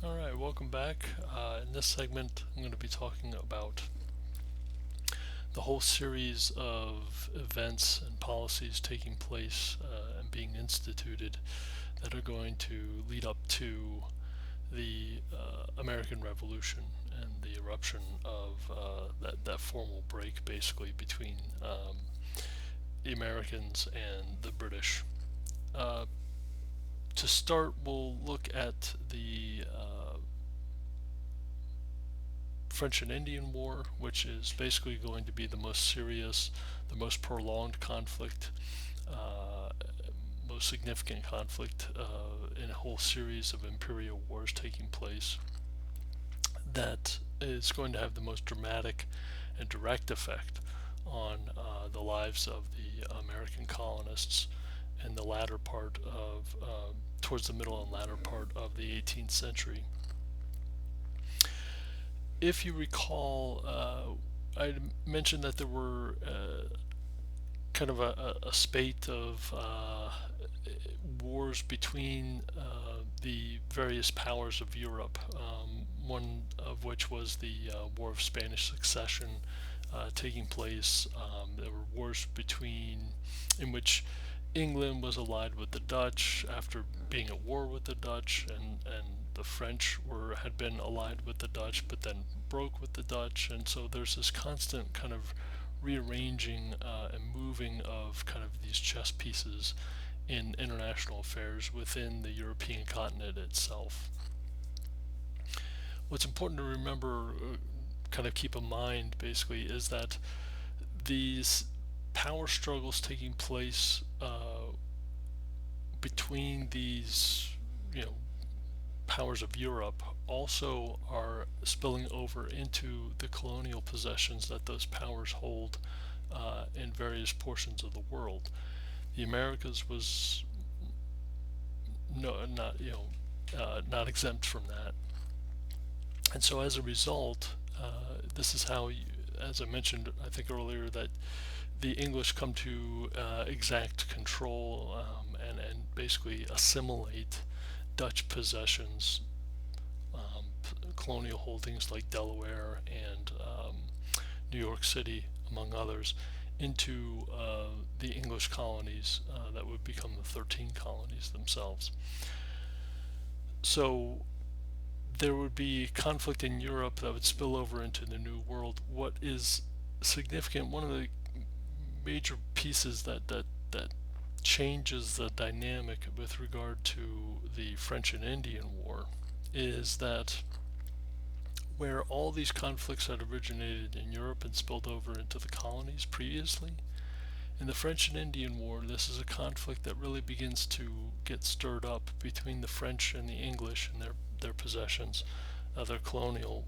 Alright, welcome back. In this segment, I'm going to be talking about the whole series of events and policies taking place and being instituted that are going to lead up to the American Revolution and the eruption of that formal break basically between the Americans and the British. Uh, to start, we'll look at the French and Indian War, which is basically going to be the most serious, the most prolonged conflict, uh, most significant conflict in a whole series of imperial wars taking place, that is going to have the most dramatic and direct effect on the lives of the American colonists in the latter part of, towards the middle and latter part of the 18th century. If you recall, I mentioned that there were kind of a spate of wars between the various powers of Europe, one of which was the War of Spanish Succession taking place. There were wars in which England was allied with the Dutch after being at war with the Dutch, and the French had been allied with the Dutch, but then broke with the Dutch, and so there's this constant kind of rearranging and moving of kind of these chess pieces in international affairs within the European continent itself. What's important to remember, kind of keep in mind basically, is that these power struggles taking place between these, you know, powers of Europe also are spilling over into the colonial possessions that those powers hold in various portions of the world. The Americas was not not exempt from that, and so as a result, this is how, as I mentioned, I think earlier, that the English come to exact control and basically assimilate Dutch possessions, colonial holdings like Delaware and New York City, among others, into the English colonies that would become the 13 colonies themselves. So there would be conflict in Europe that would spill over into the New World. What is significant, one of the major pieces that changes the dynamic with regard to the French and Indian War, is that where all these conflicts had originated in Europe and spilled over into the colonies previously, in the French and Indian War, this is a conflict that really begins to get stirred up between the French and the English and their possessions, their colonial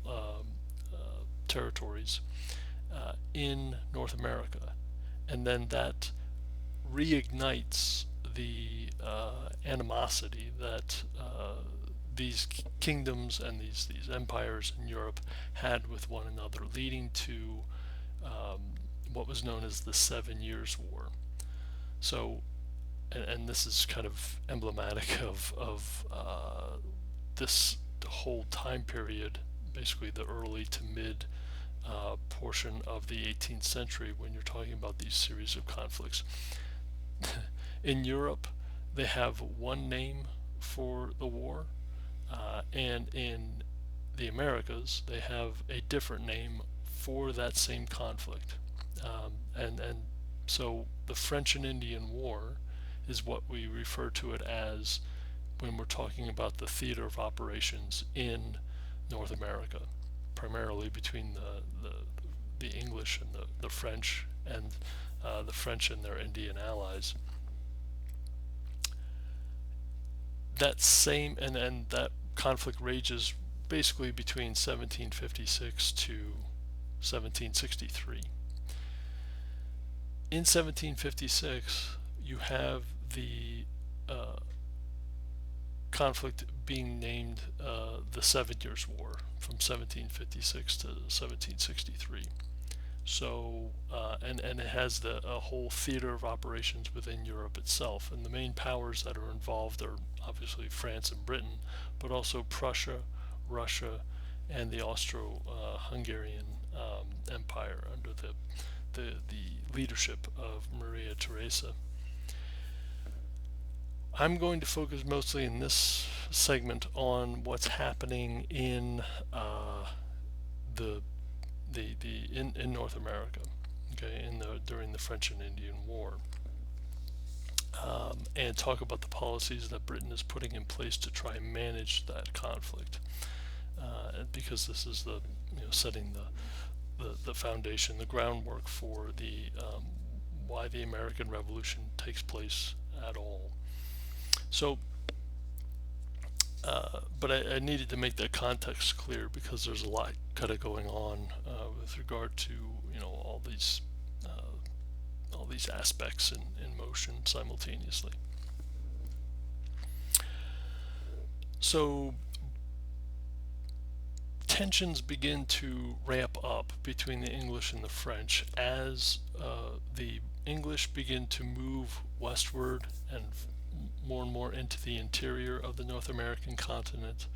territories in North America. And then that reignites the animosity that these kingdoms and these empires in Europe had with one another, leading to what was known as the Seven Years' War. So, and this is kind of emblematic of this whole time period, basically the early to mid portion of the 18th century, when you're talking about these series of conflicts. In Europe, they have one name for the war, and in the Americas, they have a different name for that same conflict. And so the French and Indian War is what we refer to it as when we're talking about the theater of operations in North America, primarily between the English and the French, and the French and their Indian allies. That same and that conflict rages basically between 1756 to 1763. In 1756, you have the uh, conflict being named the Seven Years' War from 1756 to 1763. So, and it has a whole theater of operations within Europe itself, and the main powers that are involved are obviously France and Britain, but also Prussia, Russia and the Austro-Hungarian Empire under the leadership of Maria Theresa. I'm going to focus mostly in this segment on what's happening in in North America, okay, during the French and Indian War, and talk about the policies that Britain is putting in place to try and manage that conflict, because this is setting the foundation, the groundwork for why the American Revolution takes place at all. So, but I needed to make that context clear because there's a lot kind of going on with regard to all these aspects in motion simultaneously. So tensions begin to ramp up between the English and the French as the English begin to move westward and more into the interior of the North American continent.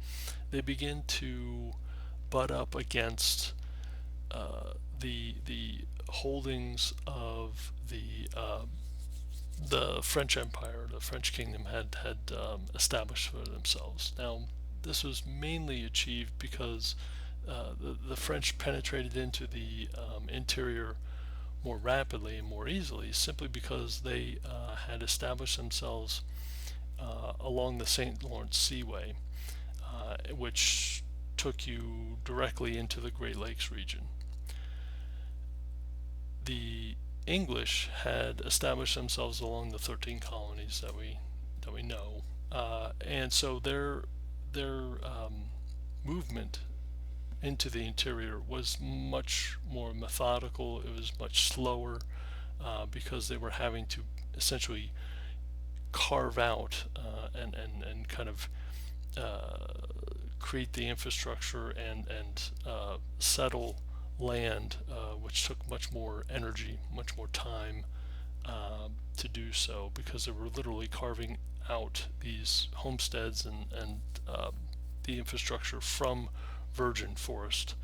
They begin to butt up against the holdings of the French Empire, the French Kingdom had established for themselves. Now, this was mainly achieved because the French penetrated into the interior more rapidly and more easily, simply because they had established themselves along the St. Lawrence Seaway, which took you directly into the Great Lakes region. The English had established themselves along the 13 colonies that we know, and so their movement into the interior was much more methodical. It was much slower because they were having to essentially carve out and kind of create the infrastructure and settle land, which took much more energy, much more time to do so, because they were literally carving out these homesteads and the infrastructure from virgin forest,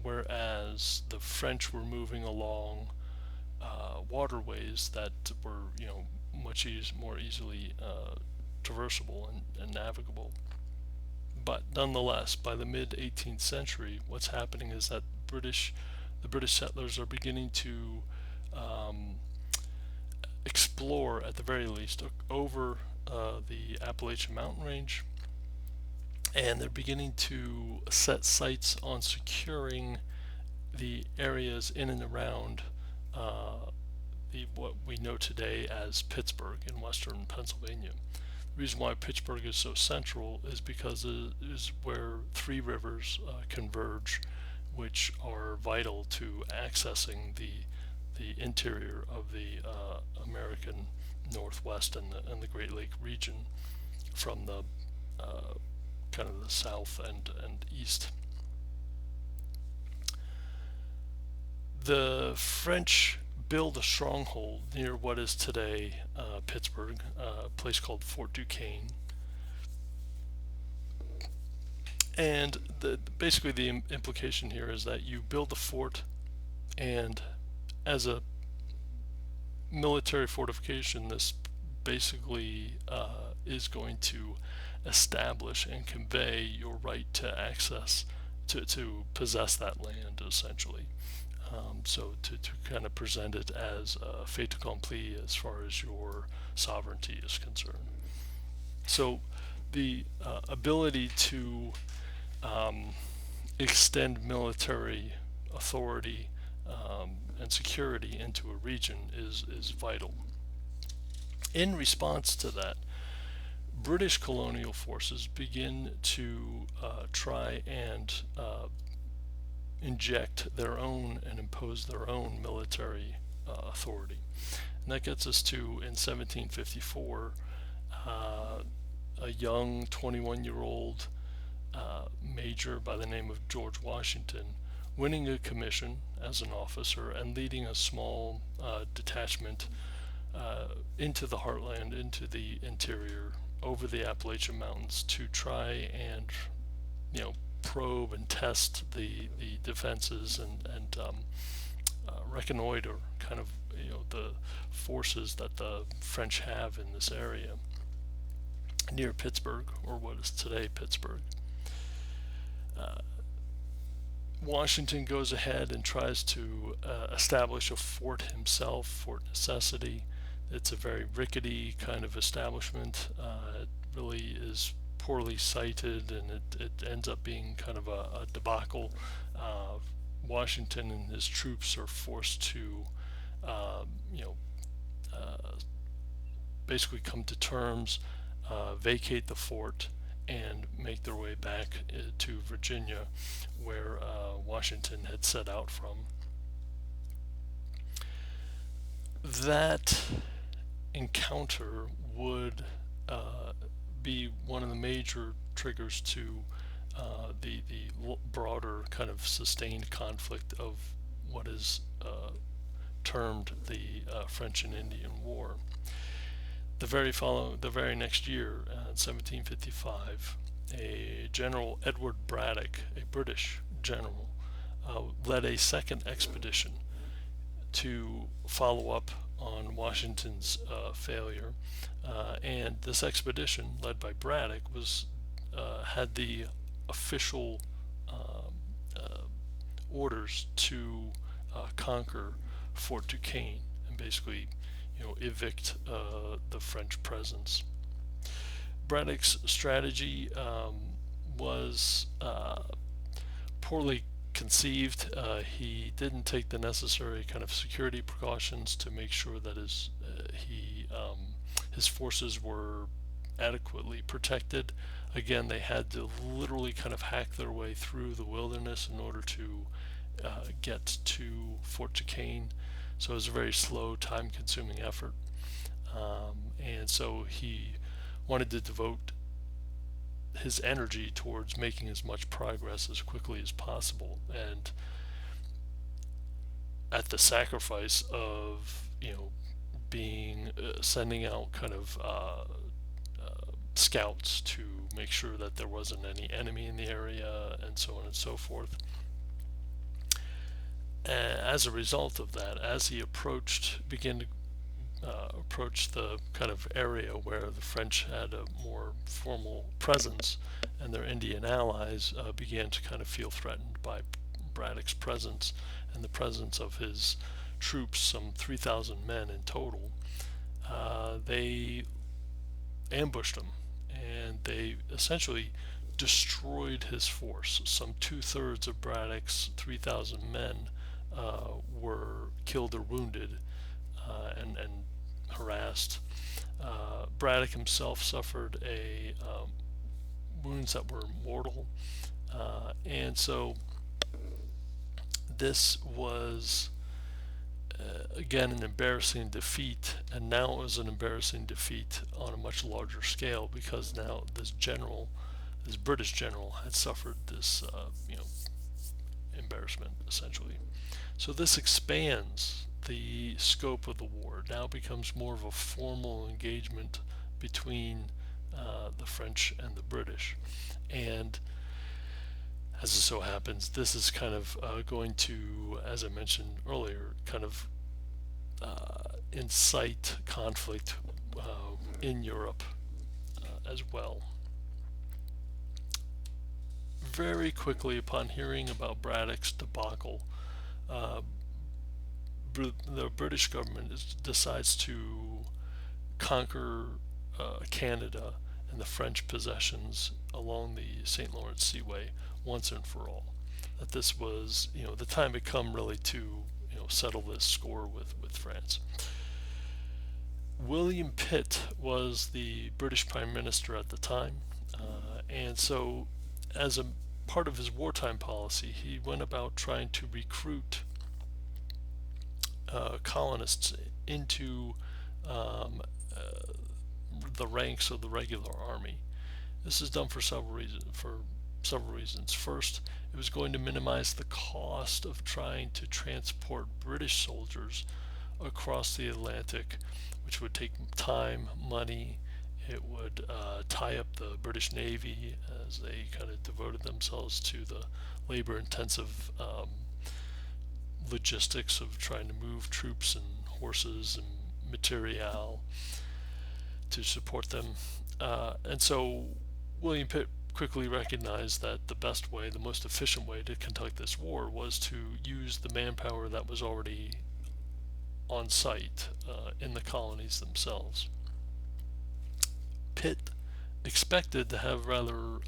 whereas the French were moving along waterways that were much more easily traversable and navigable. But nonetheless, by the mid 18th century, what's happening is that the British settlers are beginning to explore, at the very least, over the Appalachian Mountain Range, and they're beginning to set sights on securing the areas in and around what we know today as Pittsburgh in western Pennsylvania. The reason why Pittsburgh is so central is because it is where three rivers converge, which are vital to accessing the interior of the American Northwest and the Great Lake region from the kind of the south and east. The French build a stronghold near what is today Pittsburgh, a place called Fort Duquesne. And basically the implication here is that you build the fort, and as a military fortification, this basically is going to establish and convey your right to access, to possess that land, essentially. So to kind of present it as a fait accompli as far as your sovereignty is concerned. So the ability to extend military authority and security into a region is vital. In response to that, British colonial forces begin to try and inject their own and impose their own military authority. And that gets us to, in 1754, a young 21-year-old major by the name of George Washington winning a commission as an officer and leading a small detachment into the heartland, into the interior, over the Appalachian Mountains, to try and probe and test the defenses and reconnoiter kind of the forces that the French have in this area near Pittsburgh, or what is today Pittsburgh. Washington goes ahead and tries to establish a fort himself, Fort Necessity. It's a very rickety kind of establishment. It really is poorly sited, and it ends up being kind of a debacle. Washington and his troops are forced to, you know, basically come to terms, vacate the fort, and make their way back to Virginia, where Washington had set out from. That encounter would be one of the major triggers to the broader kind of sustained conflict of what is termed the French and Indian War. The very next year, in 1755, a General Edward Braddock, a British general, led a second expedition to follow up on Washington's failure, and this expedition, led by Braddock, had the official orders to conquer Fort Duquesne and basically, evict the French presence. Braddock's strategy was poorly conceived. He didn't take the necessary kind of security precautions to make sure that his forces were adequately protected. Again, they had to literally kind of hack their way through the wilderness in order to get to Fort Duquesne. So it was a very slow, time-consuming effort. And so he wanted to devote his energy towards making as much progress as quickly as possible, and at the sacrifice of sending out kind of scouts to make sure that there wasn't any enemy in the area, and so on and so forth. As a result of that, as he began to approach the kind of area where the French had a more formal presence, and their Indian allies began to kind of feel threatened by Braddock's presence and the presence of his troops, some 3,000 men in total. They ambushed him, and they essentially destroyed his force. Some 2/3 of Braddock's 3,000 men were killed or wounded, and harassed. Braddock himself suffered wounds that were mortal, and so this was again an embarrassing defeat, and now it was an embarrassing defeat on a much larger scale, because now this British general, had suffered this embarrassment essentially. So this expands the scope of the war. Now becomes more of a formal engagement between the French and the British, and as it so happens, this is kind of going to, as I mentioned earlier, kind of incite conflict in Europe as well. Very quickly upon hearing about Braddock's debacle, the British government decides to conquer Canada and the French possessions along the St. Lawrence Seaway once and for all. That this was, the time had come really to, settle this score with France. William Pitt was the British Prime Minister at the time, and so as a part of his wartime policy, he went about trying to recruit colonists into the ranks of the regular army. This is done for several reasons. First, it was going to minimize the cost of trying to transport British soldiers across the Atlantic, which would take time, money, It would tie up the British Navy as they kind of devoted themselves to the labor-intensive logistics of trying to move troops and horses and material to support them. And so William Pitt quickly recognized that the best way, the most efficient way to conduct this war was to use the manpower that was already on site in the colonies themselves. Pitt expected to have rather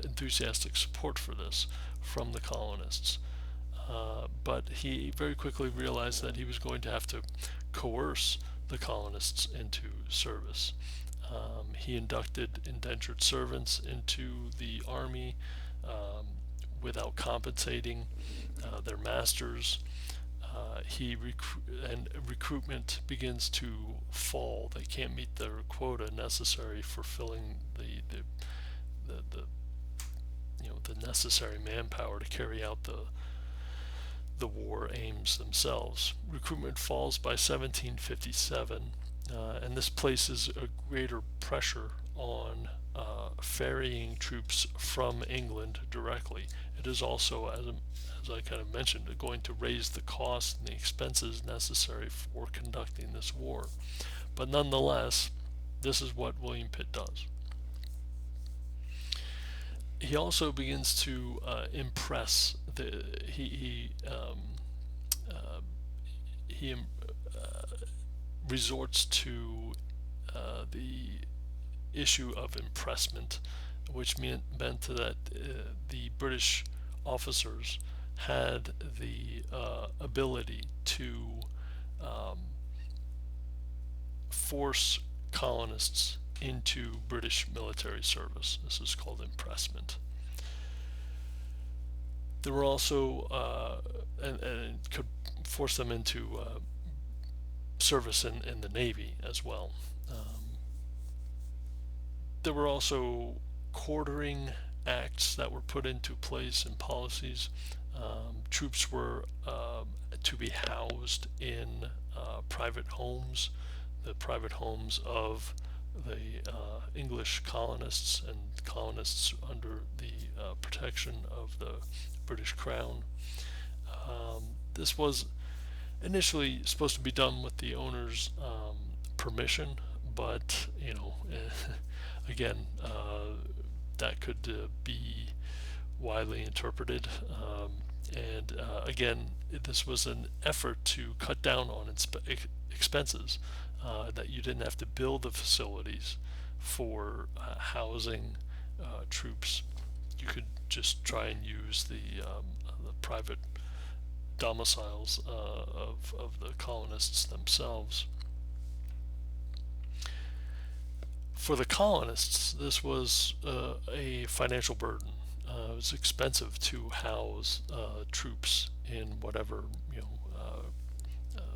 enthusiastic support for this from the colonists, but he very quickly realized that he was going to have to coerce the colonists into service. He inducted indentured servants into the army without compensating their masters. And recruitment begins to fall. They can't meet their quota necessary for filling the the necessary manpower to carry out the war aims themselves. Recruitment falls by 1757, and this places a greater pressure on ferrying troops from England directly. It is also, as I kind of mentioned, going to raise the cost and the expenses necessary for conducting this war. But nonetheless, this is what William Pitt does. He also begins to impress uh, he resorts to the issue of impressment, which meant that the British officers had the ability to um, force colonists into British military service. This is called impressment. There were also, and could force them into service in the Navy as well. There were also quartering acts that were put into place and policies. Troops were to be housed in private homes, the private homes of the English colonists and colonists under the protection of the British Crown. This was initially supposed to be done with the owner's permission, but again, that could be widely interpreted. And again, this was an effort to cut down on expenses, that you didn't have to build the facilities for housing troops. You could just try and use the private domiciles of the colonists themselves. For the colonists, this was a financial burden. It was expensive to house troops in whatever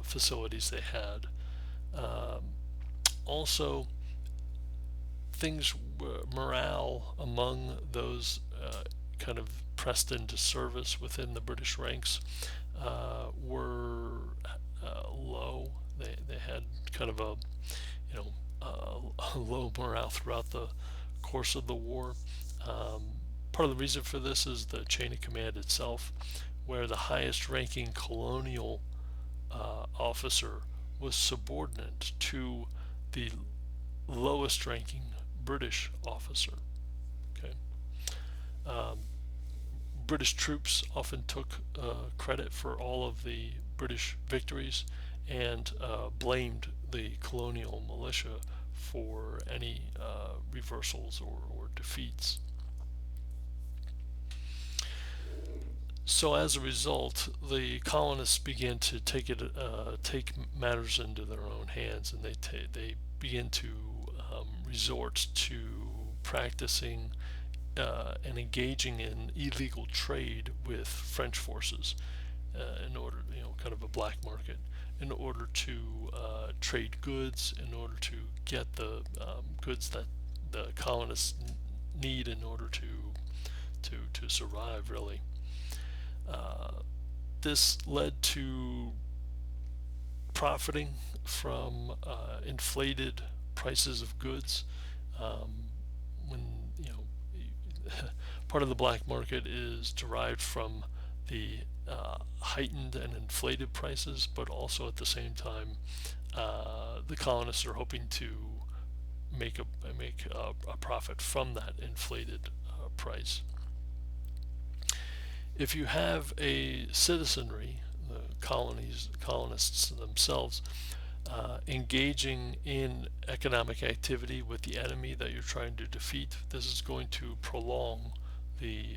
facilities they had. Also, morale among those kind of pressed into service within the British ranks were low. They had kind of a low morale throughout the course of the war. Part of the reason for this is the chain of command itself, where the highest ranking colonial officer was subordinate to the lowest ranking British officer. Okay. British troops often took credit for all of the British victories and blamed the colonial militia for any reversals or defeats. So as a result, the colonists began to take matters into their own hands, and they begin to resort to practicing and engaging in illegal trade with French forces in order, kind of a black market, in order to trade goods, in order to get the goods that the colonists need in order to survive, really. This led to profiting from inflated prices of goods when part of the black market is derived from the heightened and inflated prices, but also at the same time, the colonists are hoping to make a profit from that inflated price. If you have a citizenry, the colonists themselves, engaging in economic activity with the enemy that you're trying to defeat, this is going to prolong the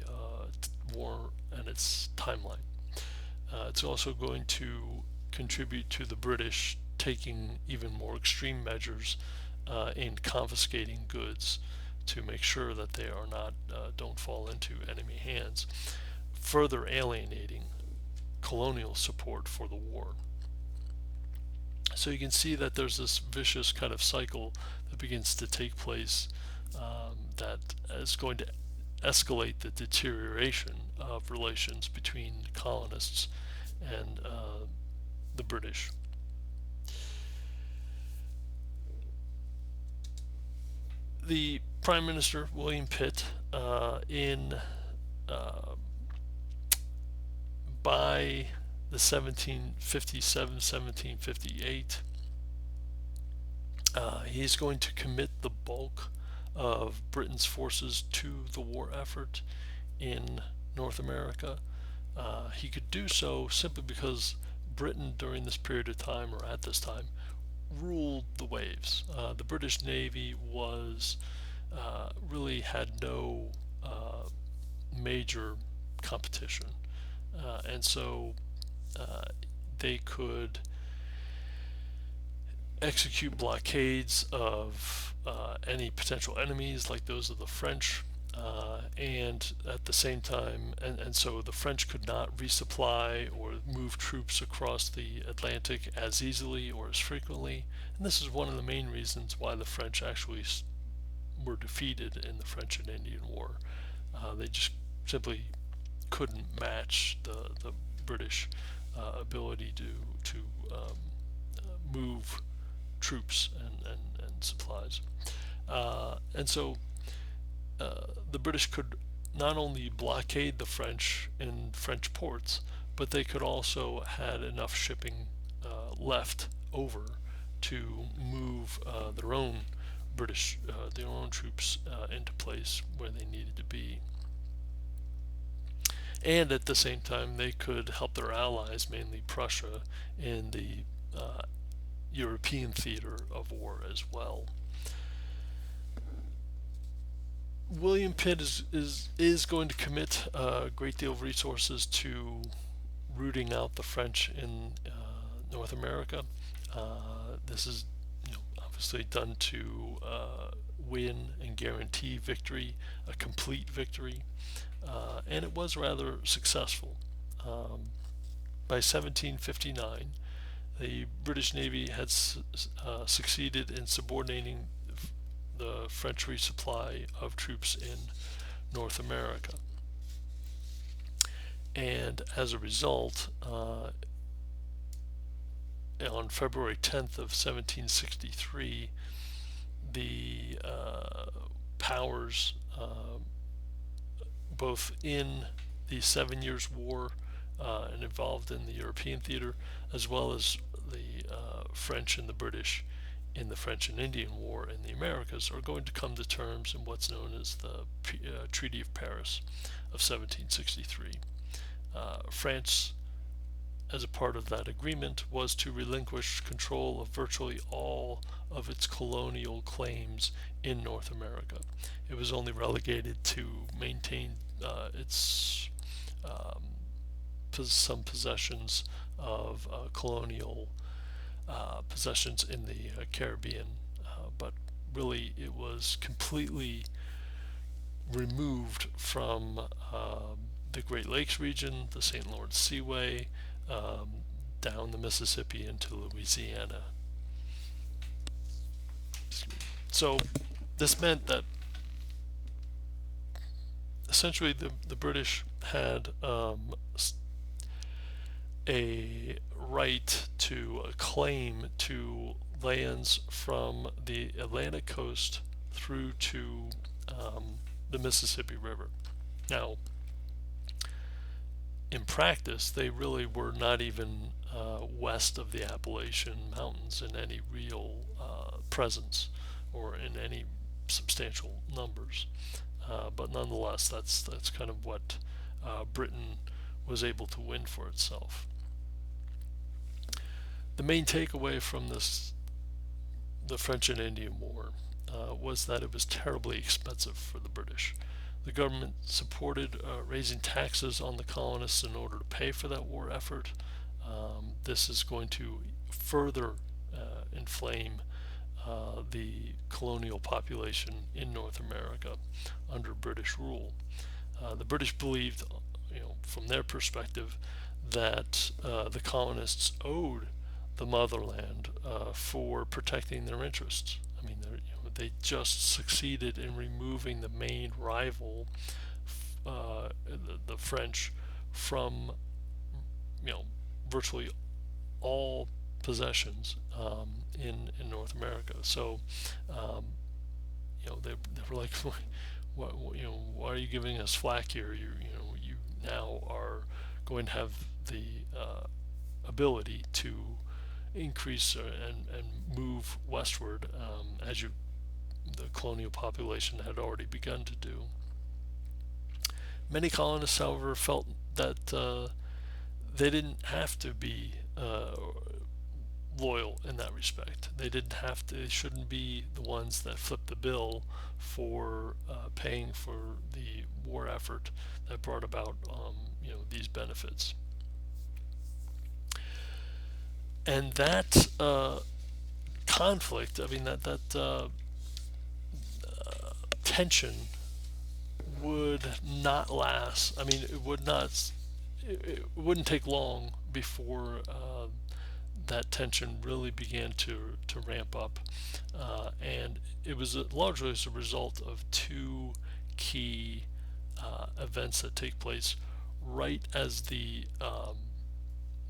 war and its timeline. It's also going to contribute to the British taking even more extreme measures in confiscating goods to make sure that they are not don't fall into enemy hands, further alienating colonial support for the war. So you can see that there's this vicious kind of cycle that begins to take place, that is going to escalate the deterioration of relations between colonists and the British. The Prime Minister, William Pitt, in by the 1757-1758, he's going to commit the bulk of Britain's forces to the war effort in North America. He could do so simply because Britain during this period of time, or at this time, ruled the waves. The British Navy was really had no major competition, and so they could execute blockades of any potential enemies like those of the French, and at the same time, and so the French could not resupply or move troops across the Atlantic as easily or as frequently, and this is one of the main reasons why the French actually were defeated in the French and Indian War. They just simply couldn't match the British ability to move troops and supplies, and so the British could not only blockade the French in French ports, but they could also had enough shipping left over to move their own troops into place where they needed to be. And at the same time, they could help their allies, mainly Prussia, in the European theater of war as well. William Pitt is going to commit a great deal of resources to rooting out the French in North America. This is obviously done to win and guarantee victory, a complete victory, and it was rather successful. By 1759, the British Navy had succeeded in subordinating the French resupply of troops in North America. And as a result, on February 10th of 1763, the powers, both in the 7 Years' War and involved in the European theater, as well as the French and the British in the French and Indian War in the Americas, are going to come to terms in what's known as the Treaty of Paris of 1763. France, as a part of that agreement, was to relinquish control of virtually all of its colonial claims in North America. It was only relegated to maintain its some possessions of colonial possessions in the Caribbean, but really it was completely removed from the Great Lakes region, the St. Lawrence Seaway, down the Mississippi into Louisiana. So this meant that essentially the British had a right to a claim to lands from the Atlantic coast through to the Mississippi River. Now, in practice, they really were not even west of the Appalachian Mountains in any real presence or in any substantial numbers. But nonetheless, that's kind of what Britain was able to win for itself. The main takeaway from the French and Indian War, was that it was terribly expensive for the British. The government supported raising taxes on the colonists in order to pay for that war effort. This is going to further inflame the colonial population in North America under British rule. The British believed, from their perspective, that the colonists owed the motherland for protecting their interests. I mean, they just succeeded in removing the main rival, the French, from virtually all possessions in North America. So they were like, why are you giving us flack here? You now are going to have the ability to increase and move westward, as the colonial population had already begun to do. Many colonists, however, felt that they didn't have to be loyal in that respect. They didn't have to. They shouldn't be the ones that flipped the bill for paying for the war effort that brought about these benefits. And that conflict, I mean that tension would not last. I mean, it would not. It wouldn't take long before that tension really began to ramp up, and it was largely as a result of two key events that take place right as the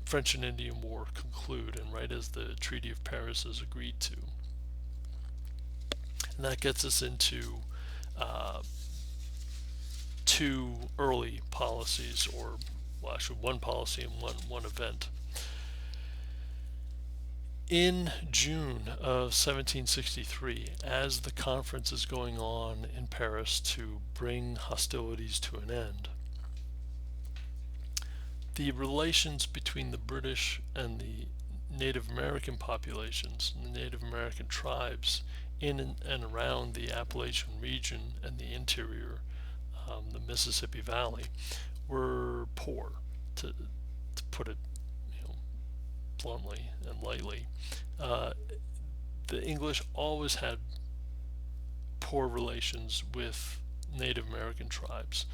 French and Indian War conclude, and right as the Treaty of Paris is agreed to. And that gets us into two early policies, or well, actually one policy and one event. In June of 1763, as the conference is going on in Paris to bring hostilities to an end, the relations between the British and the Native American populations, and the Native American tribes in and around the Appalachian region and the interior, the Mississippi Valley, were poor, to put it bluntly and lightly. The English always had poor relations with Native American tribes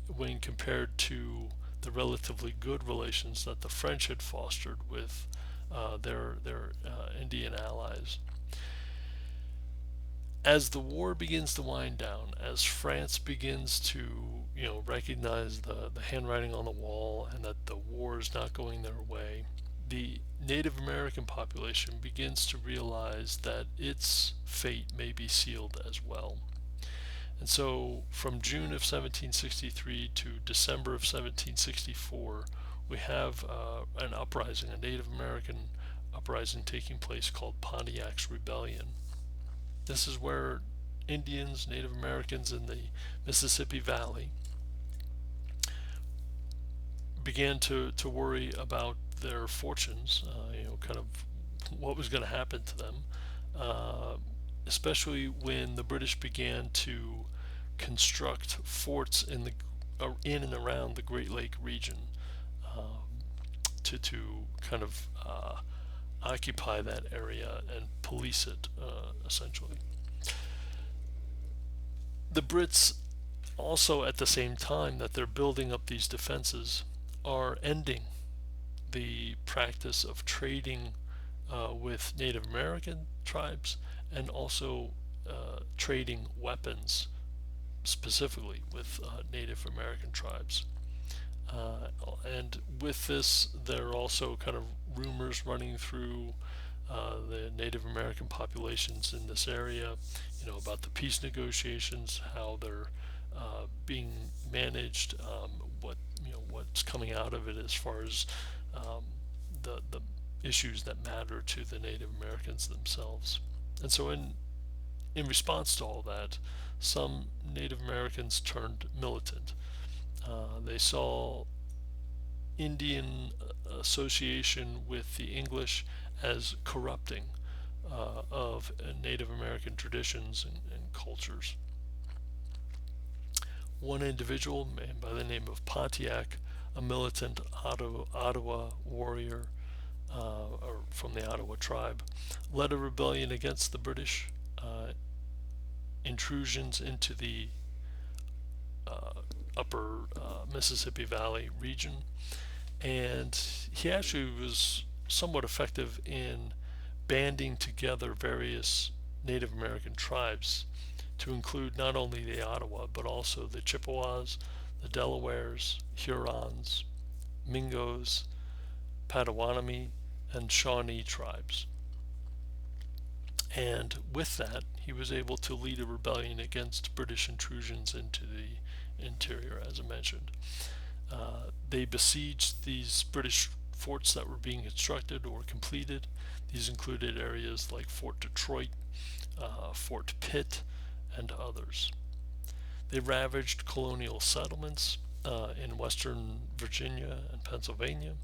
when compared to the relatively good relations that the French had fostered with their Indian allies. As the war begins to wind down, as France begins to recognize the handwriting on the wall and that the war is not going their way, the Native American population begins to realize that its fate may be sealed as well. And so from June of 1763 to December of 1764, we have an uprising, a Native American uprising taking place called Pontiac's Rebellion. This is where Indians, Native Americans in the Mississippi Valley began to worry about their fortunes, kind of what was going to happen to them, especially when the British began to construct forts in and around the Great Lake region, to kind of occupy that area and police it, essentially. The Brits also, at the same time that they're building up these defenses, are ending the practice of trading with Native American tribes, and also trading weapons specifically with Native American tribes. And with this, there are also kind of rumors running through the Native American populations in this area, about the peace negotiations, how they're being managed, what's coming out of it as far as the issues that matter to the Native Americans themselves. And so in response to all that, some Native Americans turned militant. They saw Indian association with the English as corrupting of Native American traditions and cultures. One individual, man by the name of Pontiac, a militant Ottawa warrior or from the Ottawa tribe, led a rebellion against the British intrusions into the upper Mississippi Valley region, and he actually was somewhat effective in banding together various Native American tribes to include not only the Ottawa but also the Chippewas, the Delawares, Hurons, Mingos, Potawatomi, and Shawnee tribes. And with that, he was able to lead a rebellion against British intrusions into the interior, as I mentioned. They besieged these British forts that were being constructed or completed. These included areas like Fort Detroit, Fort Pitt, and others. They ravaged colonial settlements in western Virginia and Pennsylvania.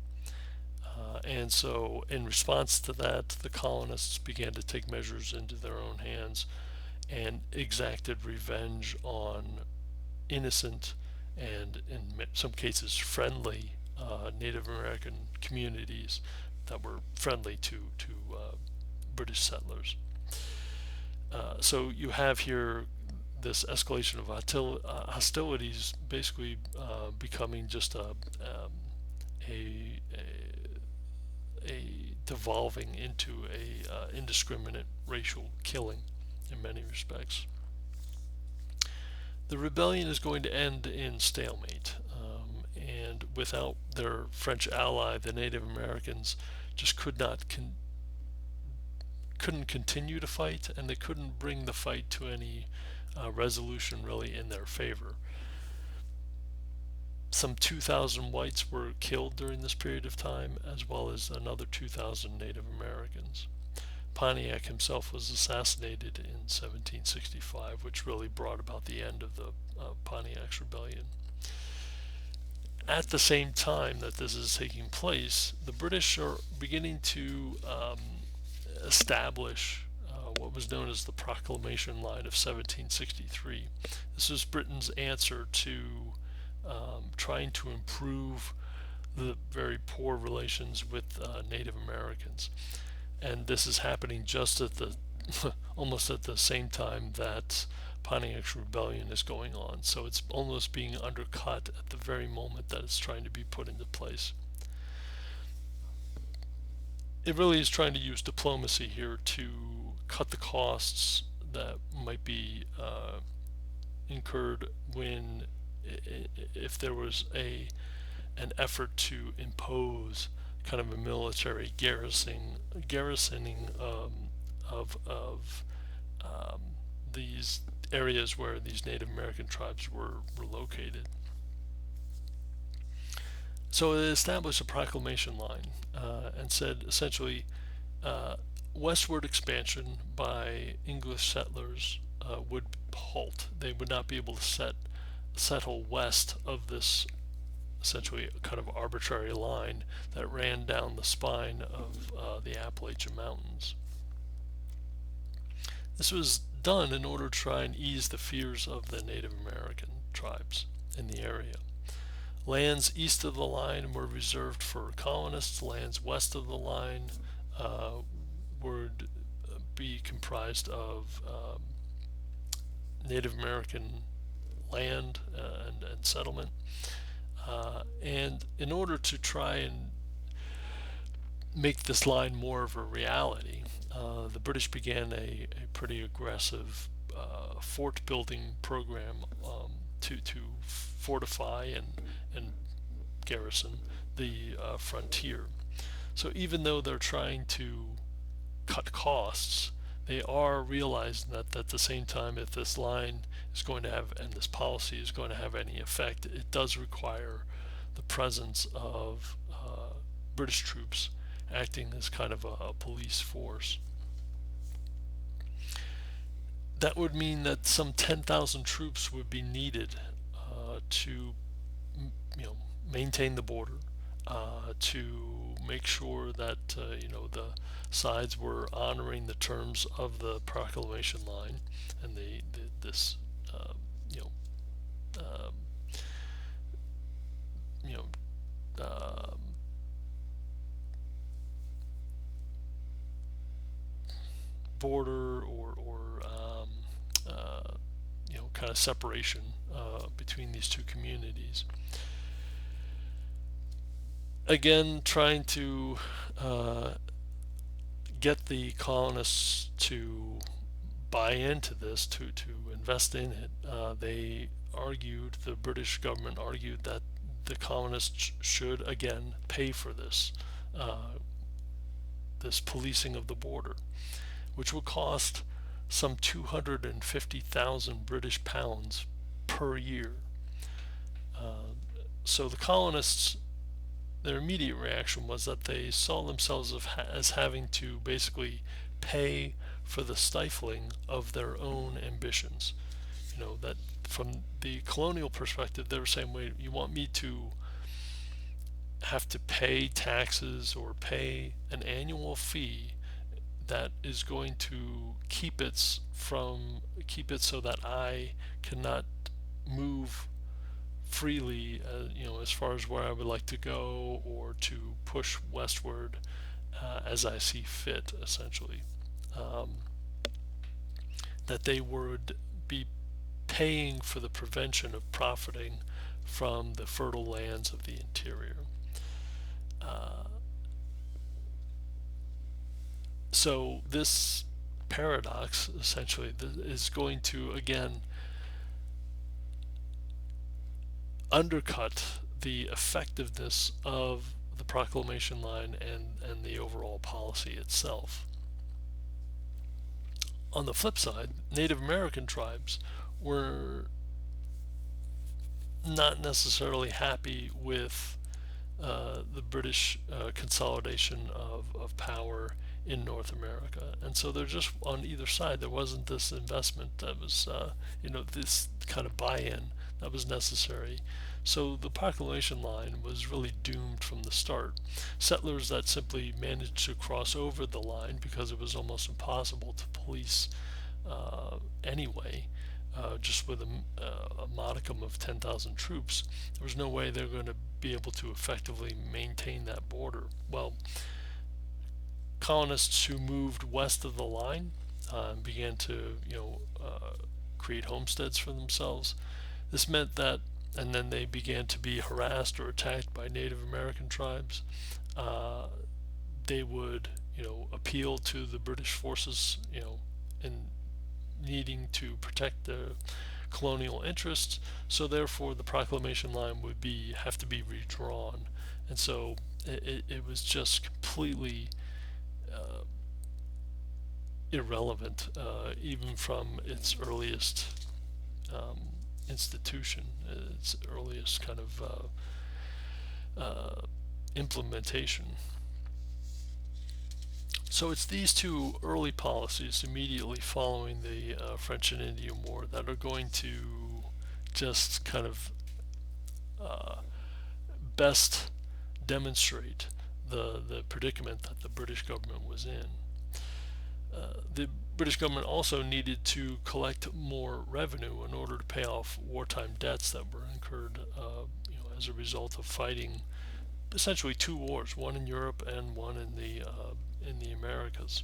And so, in response to that, the colonists began to take measures into their own hands and exacted revenge on innocent and, in some cases, friendly Native American communities that were friendly to British settlers. So you have here this escalation of hostilities, basically becoming just a devolving into a indiscriminate racial killing in many respects. The rebellion is going to end in stalemate, and without their French ally, the Native Americans just couldn't continue to fight, and they couldn't bring the fight to any resolution really in their favor. Some 2,000 whites were killed during this period of time, as well as another 2,000 Native Americans. Pontiac himself was assassinated in 1765, which really brought about the end of the Pontiac's rebellion. At the same time that this is taking place, the British are beginning to establish what was known as the Proclamation Line of 1763. This was Britain's answer to trying to improve the very poor relations with Native Americans. And this is happening just at the almost at the same time that Pontiac's rebellion is going on. So it's almost being undercut at the very moment that it's trying to be put into place. It really is trying to use diplomacy here to cut the costs that might be incurred if there was an effort to impose kind of a military garrisoning of these areas where these Native American tribes were located. So it established a proclamation line and said essentially westward expansion by English settlers would halt. They would not be able to settle west of this essentially kind of arbitrary line that ran down the spine of the Appalachian Mountains. This was done in order to try and ease the fears of the Native American tribes in the area. Lands east of the line were reserved for colonists. Lands west of the line would be comprised of Native American land and settlement. And in order to try and make this line more of a reality, the British began a pretty aggressive fort building program to fortify and garrison the frontier. So even though they're trying to cut costs, they are realizing that at the same time, if this line is going to have, and this policy is going to have any effect, it does require the presence of British troops acting as kind of a police force. That would mean that some 10,000 troops would be needed to, maintain the border, to make sure that the sides were honoring the terms of the proclamation line and this uh, you know um, you know um, border or kind of separation between these two communities. Again, trying to uh, get the colonists to buy into this, to invest in it. The British government argued that the colonists should again pay for this policing of the border, which would cost some 250,000 British pounds per year. So the colonists, their immediate reaction was that they saw themselves as having to basically pay for the stifling of their own ambitions. That from the colonial perspective, they were saying, wait, you want me to have to pay taxes or pay an annual fee that is going to keep it so that I cannot move freely, as far as where I would like to go or to push westward as I see fit, essentially. Um, that they would be paying for the prevention of profiting from the fertile lands of the interior. So this paradox essentially is going to again undercut the effectiveness of the proclamation line and the overall policy itself. On the flip side, Native American tribes were not necessarily happy with the British consolidation of power in North America, and so they're just on either side. There wasn't this investment that was, this kind of buy-in that was necessary. So the proclamation line was really doomed from the start. Settlers that simply managed to cross over the line because it was almost impossible to police anyway, just with a modicum of 10,000 troops, there was no way they're going to be able to effectively maintain that border. Well, colonists who moved west of the line began to, create homesteads for themselves. This meant that, and then they began to be harassed or attacked by Native American tribes. They would, appeal to the British forces, in needing to protect their colonial interests. So therefore, the proclamation line would have to be redrawn, and so it was just completely irrelevant, even from its earliest institution, its earliest kind of implementation. So it's these two early policies immediately following the French and Indian War that are going to just kind of best demonstrate the predicament that the British government was in. The British government also needed to collect more revenue in order to pay off wartime debts that were incurred, as a result of fighting essentially two wars, one in Europe and one in the Americas.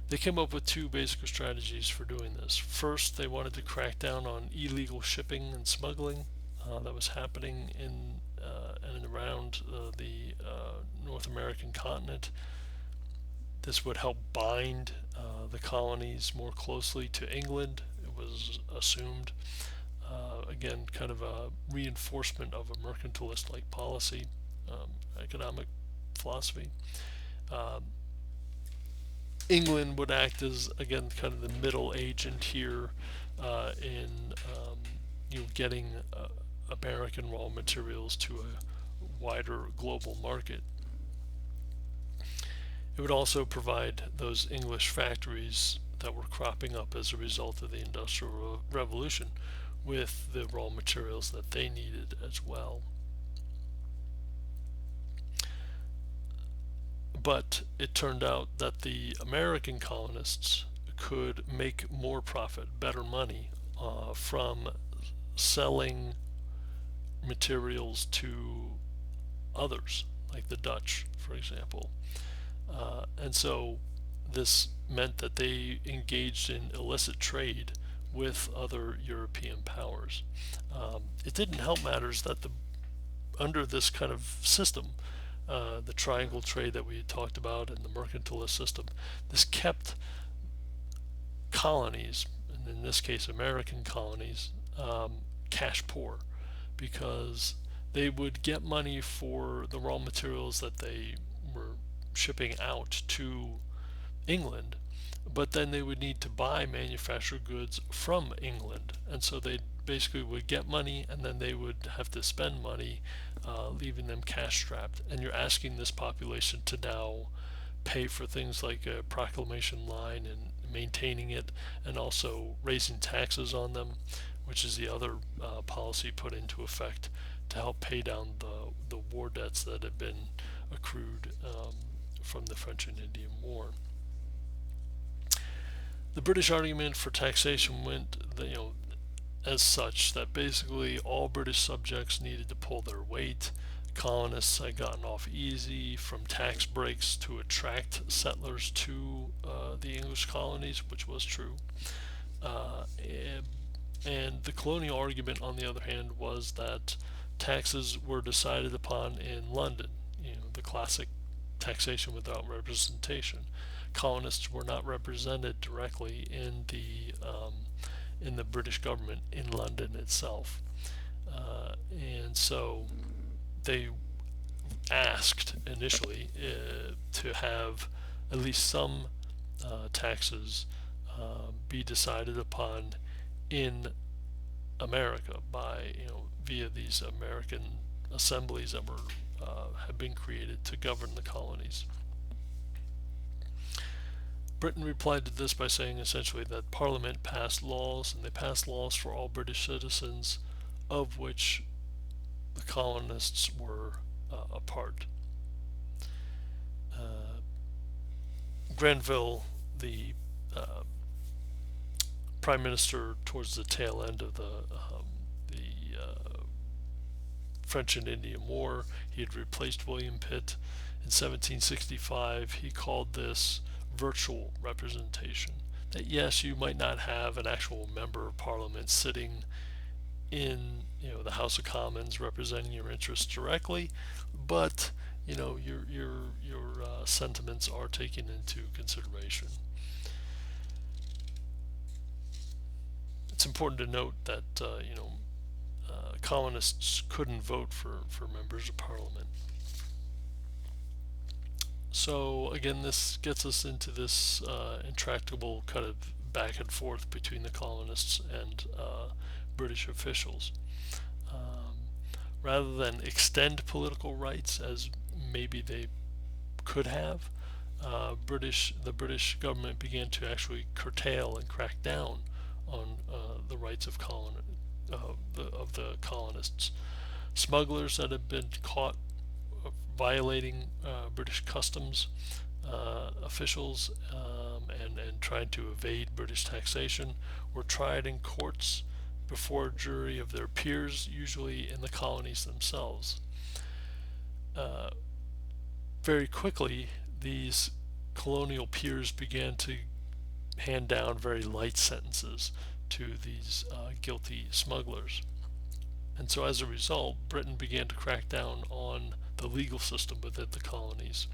They came up with two basic strategies for doing this. First, they wanted to crack down on illegal shipping and smuggling that was happening in and around the North American continent. This would help bind the colonies more closely to England, it was assumed. Again, kind of a reinforcement of a mercantilist-like policy, economic philosophy. Um, England would act as, again, kind of the middle agent here in getting American raw materials to a wider global market. It would also provide those English factories that were cropping up as a result of the Industrial Revolution with the raw materials that they needed as well. But it turned out that the American colonists could make more profit, better money, from selling materials to others, like the Dutch, for example. And so this meant that they engaged in illicit trade with other European powers. It didn't help matters that under this kind of system, the triangle trade that we talked about and the mercantilist system, this kept colonies, and in this case American colonies, cash poor, because they would get money for the raw materials that they were shipping out to England, but then they would need to buy manufactured goods from England, and so they basically would get money and then they would have to spend money, leaving them cash strapped. And you're asking this population to now pay for things like a proclamation line and maintaining it, and also raising taxes on them, which is the other policy put into effect to help pay down the war debts that had been accrued from the French and Indian War. The British argument for taxation went, as such that basically all British subjects needed to pull their weight. Colonists had gotten off easy from tax breaks to attract settlers to the English colonies, which was true. And the colonial argument, on the other hand, was that taxes were decided upon in London, the classic taxation without representation. Colonists were not represented directly in the British government in London itself, and so they asked initially to have at least some taxes be decided upon in America by via these American assemblies that were had been created to govern the colonies. Britain replied to this by saying essentially that Parliament passed laws, and they passed laws for all British citizens, of which the colonists were a part. Grenville, the Prime Minister towards the tail end of the French and Indian War, he had replaced William Pitt. In 1765, he called this virtual representation. That yes, you might not have an actual member of Parliament sitting in the House of Commons representing your interests directly, but your sentiments are taken into consideration. It's important to note that colonists couldn't vote for members of Parliament. So again, this gets us into this intractable kind of back and forth between the colonists and British officials. Rather than extend political rights as maybe they could have, the British government began to actually curtail and crack down on the rights of the colonists. Smugglers that had been caught violating British customs officials and trying to evade British taxation were tried in courts before a jury of their peers, usually in the colonies themselves. Very quickly, these colonial peers began to hand down very light sentences to these guilty smugglers. And so as a result, Britain began to crack down on the legal system within the colonies,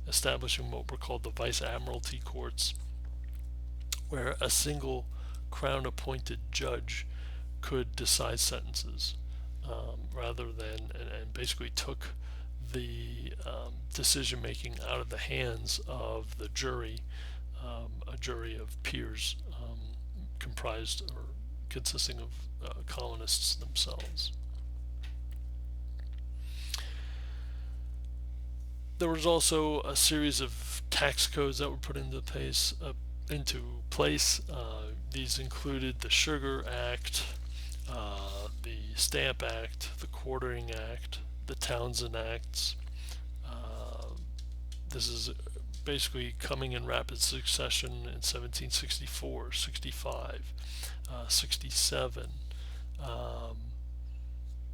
establishing what were called the Vice Admiralty Courts, where a single crown-appointed judge could decide sentences, rather than, and basically took the decision-making out of the hands of the jury, a jury of peers comprised or consisting of colonists themselves. There was also a series of tax codes that were put into place. These included the Sugar Act, the Stamp Act, the Quartering Act, the Townshend Acts. This is basically coming in rapid succession in 1764, 65, 67.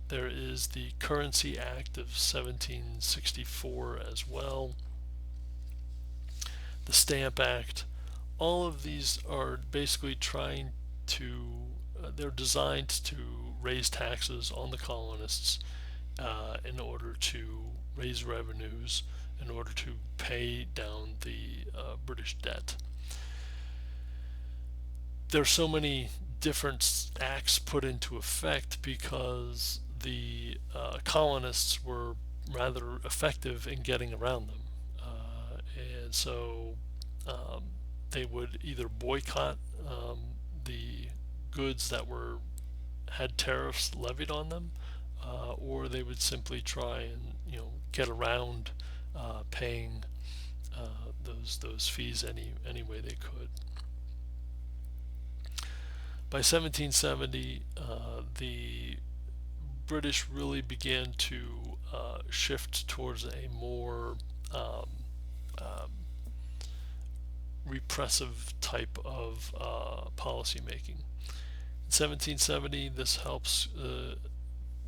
There is the Currency Act of 1764 as well, the Stamp Act. All of these are basically trying to, they're designed to raise taxes on the colonists in order to raise revenues, in order to pay down the British debt. There's so many different acts put into effect because the colonists were rather effective in getting around them. And so they would either boycott the goods that had tariffs levied on them, or they would simply try and get around paying those fees any way they could. By 1770, the British really began to shift towards a more repressive type of policy making. In 1770, this helps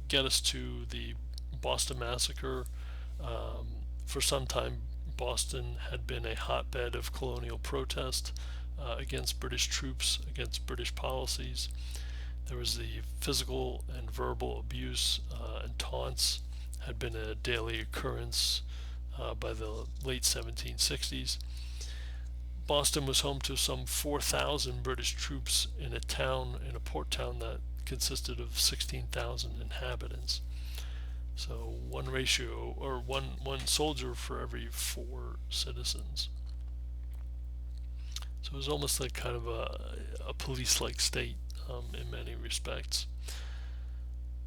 get us to the Boston Massacre. For some time, Boston had been a hotbed of colonial protest against British troops, against British policies. There was the physical and verbal abuse and taunts had been a daily occurrence by the late 1760s. Boston was home to some 4,000 British troops in a port town that consisted of 16,000 inhabitants. So one soldier for every 4 citizens. So it was almost like kind of a police-like state in many respects.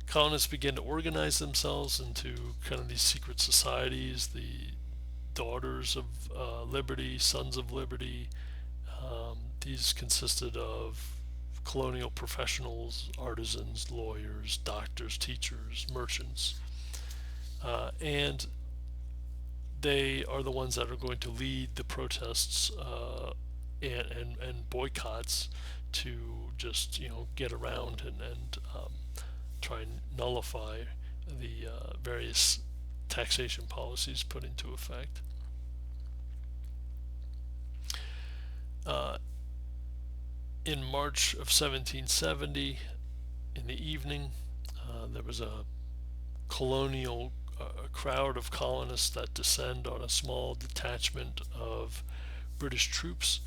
Colonists began to organize themselves into kind of these secret societies, the Daughters of Liberty, Sons of Liberty. These consisted of colonial professionals, artisans, lawyers, doctors, teachers, merchants. And they are the ones that are going to lead the protests and boycotts to just get around and try and nullify the various taxation policies put into effect. In March of 1770, in the evening, there was a crowd of colonists that descend on a small detachment of British troops.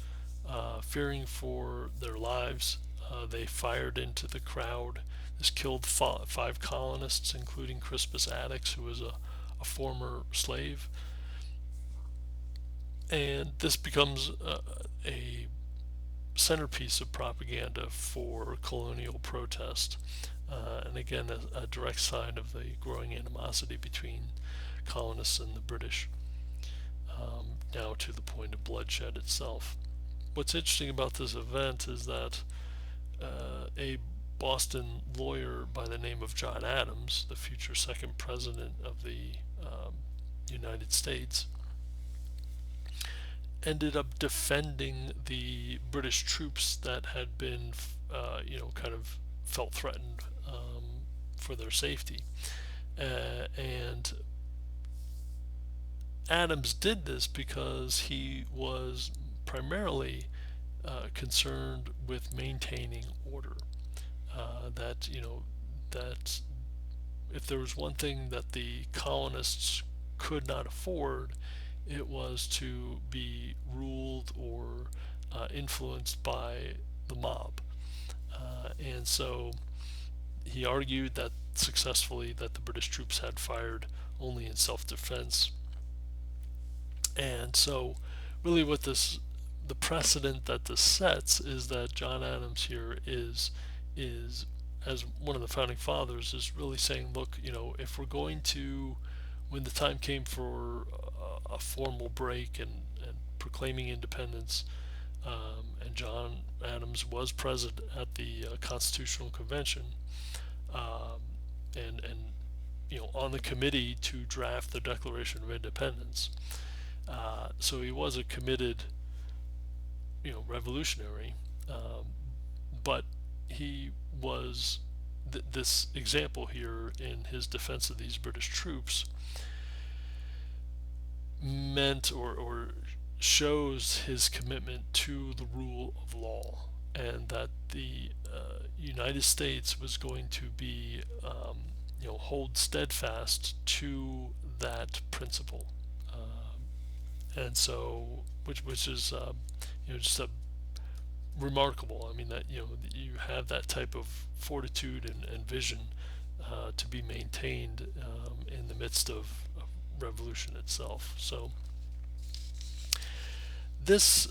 Fearing for their lives, they fired into the crowd. This killed 5 colonists, including Crispus Attucks, who was a former slave. And this becomes a centerpiece of propaganda for colonial protest. And again, a direct sign of the growing animosity between colonists and the British, now to the point of bloodshed itself. What's interesting about this event is that a Boston lawyer by the name of John Adams, the future second president of the United States, ended up defending the British troops that had been, kind of felt threatened for their safety. And Adams did this because he was primarily concerned with maintaining order. That if there was one thing that the colonists could not afford, it was to be ruled or influenced by the mob. And so he argued that successfully that the British troops had fired only in self-defense. And so really what this the precedent that this sets is that John Adams here is as one of the founding fathers is really saying, look, if we're going to, when the time came for a formal break and proclaiming independence, and John Adams was present at the Constitutional Convention, and on the committee to draft the Declaration of Independence. So he was a committed, revolutionary, but he was this example here in his defense of these British troops meant or shows his commitment to the rule of law, and that the United States was going to be, hold steadfast to that principle, and so which is just a remarkable. I mean that you have that type of fortitude and vision to be maintained in the midst of revolution itself. So these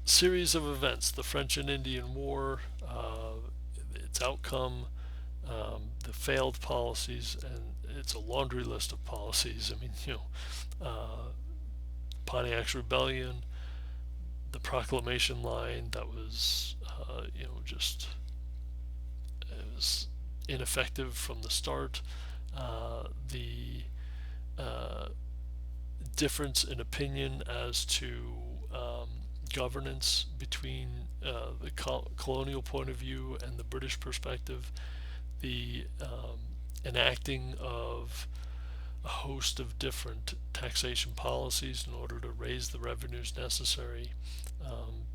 series of events, the French and Indian War, its outcome, the failed policies, and it's a laundry list of policies. I mean, Pontiac's Rebellion, the Proclamation line that was, just it was ineffective from the start. The difference in opinion as to governance between the colonial point of view and the British perspective, the enacting of a host of different taxation policies in order to raise the revenues necessary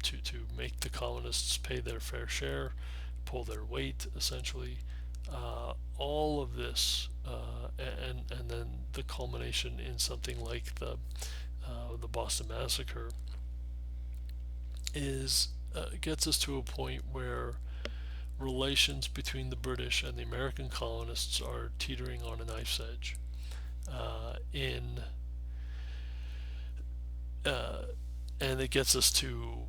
to make the colonists pay their fair share, pull their weight, essentially. All of this, and then the culmination in something like the Boston Massacre, gets us to a point where relations between the British and the American colonists are teetering on a knife's edge. And it gets us to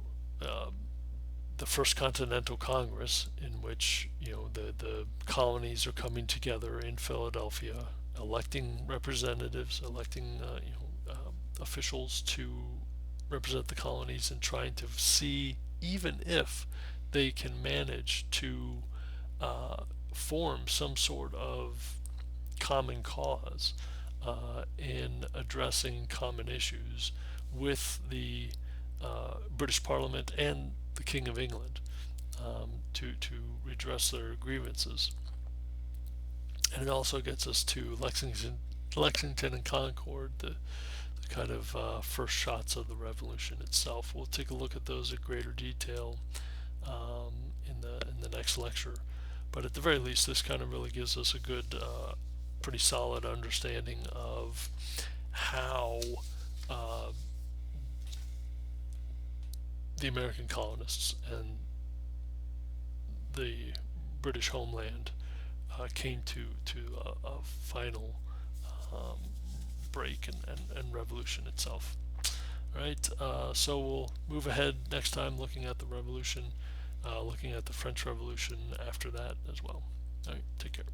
the First Continental Congress, in which the colonies are coming together in Philadelphia, electing representatives, electing officials to represent the colonies, and trying to see even if they can manage to form some sort of common cause in addressing common issues with the British Parliament and the King of England, to redress their grievances. And it also gets us to Lexington and Concord, the kind of first shots of the revolution itself. We'll take a look at those in greater detail in the next lecture. But at the very least, this kind of really gives us a good, pretty solid understanding of how the American colonists and the British homeland came to a final break and revolution itself. All right, so we'll move ahead next time looking at the revolution, looking at the French Revolution after that as well. All right, take care.